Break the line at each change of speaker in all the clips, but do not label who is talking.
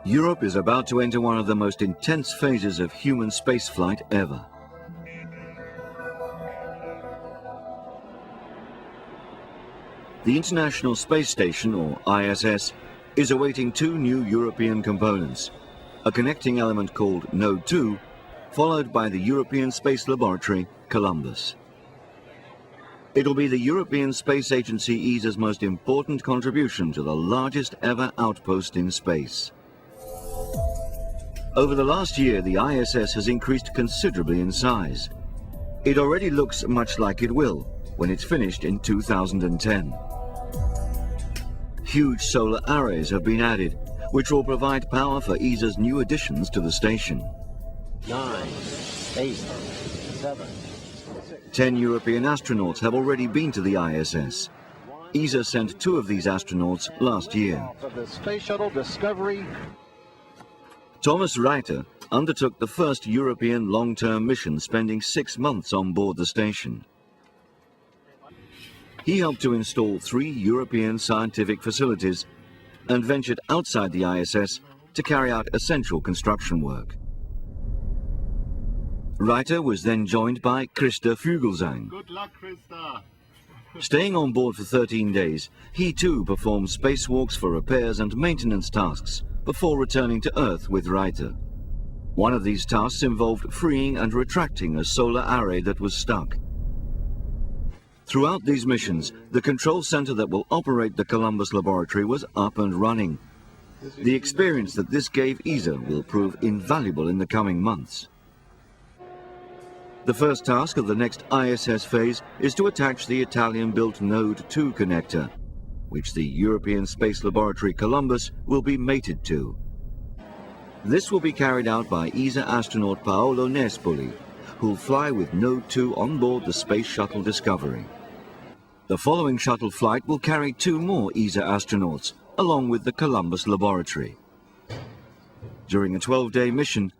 Europe is about to enter one of the most intense phases of human spaceflight ever. The International Space Station, or ISS, is awaiting two new European components, a connecting element called Node 2, followed by the European Space Laboratory, Columbus. It'll be the European Space Agency ESA's most important contribution to the largest ever outpost in space. Over the last year, the ISS has increased considerably in size. It already looks much like it will when it's finished in 2010. Huge solar arrays have been added, which will provide power for ESA's new additions to the station.
9, 8, 7, 6.
10 European astronauts have already been to the ISS. ESA sent 2 of these astronauts last year.
Of the Space Shuttle Discovery.
Thomas Reiter undertook the first European long-term mission, spending 6 months on board the station. He helped to install 3 European scientific facilities and ventured outside the ISS to carry out essential construction work. Reiter was then joined by Christa Vogelsang.
Good luck, Christa.
Staying on board for 13 days, he too performed spacewalks for repairs and maintenance tasks before returning to Earth with Reiter. One of these tasks involved freeing and retracting a solar array that was stuck. Throughout these missions, the control center that will operate the Columbus laboratory was up and running. The experience that this gave ESA will prove invaluable in the coming months. The first task of the next ISS phase is to attach the Italian-built Node 2 connector, which the European Space Laboratory Columbus will be mated to. This will be carried out by ESA astronaut Paolo Nespoli, who'll fly with Node 2 on board the Space Shuttle Discovery. The following shuttle flight will carry 2 more ESA astronauts, along with the Columbus Laboratory. During a 12-day mission,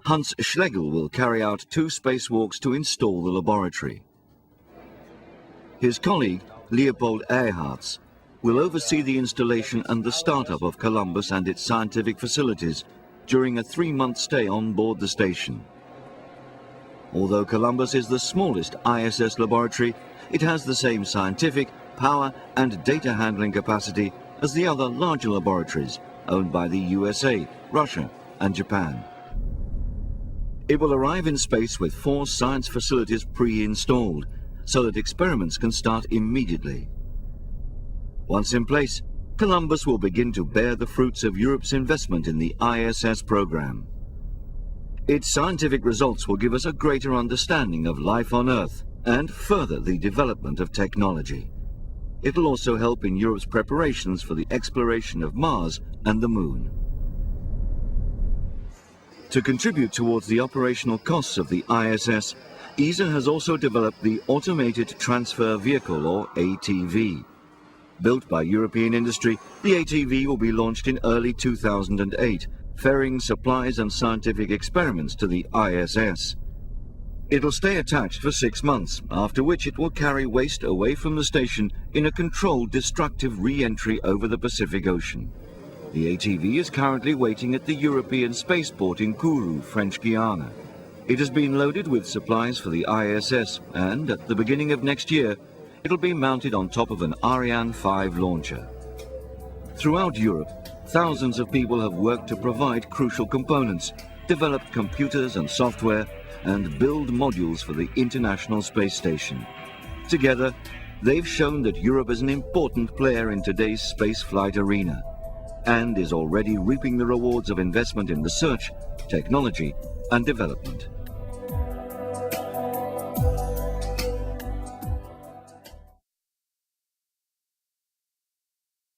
Hans Schlegel will carry out 2 spacewalks to install the laboratory. His colleague, Leopold Eyharts, will oversee the installation and the startup of Columbus and its scientific facilities during a 3-month stay on board the station. Although Columbus is the smallest ISS laboratory, it has the same scientific, power and data handling capacity as the other larger laboratories owned by the USA, Russia and Japan. It will arrive in space with 4 science facilities pre-installed, so that experiments can start immediately. Once in place, Columbus will begin to bear the fruits of Europe's investment in the ISS program. Its scientific results will give us a greater understanding of life on Earth and further the development of technology. It will also help in Europe's preparations for the exploration of Mars and the Moon. To contribute towards the operational costs of the ISS, ESA has also developed the Automated Transfer Vehicle, or ATV. Built by European industry, the ATV will be launched in early 2008, ferrying supplies and scientific experiments to the ISS. It'll stay attached for 6 months, after which it will carry waste away from the station in a controlled destructive re-entry over the Pacific Ocean. The ATV is currently waiting at the European spaceport in Kourou, French Guiana. It has been loaded with supplies for the ISS, and at the beginning of next year, it'll be mounted on top of an Ariane 5 launcher. Throughout Europe, thousands of people have worked to provide crucial components, develop computers and software, and build modules for the International Space Station. Together, they've shown that Europe is an important player in today's spaceflight arena, and is already reaping the rewards of investment in research, technology, and development.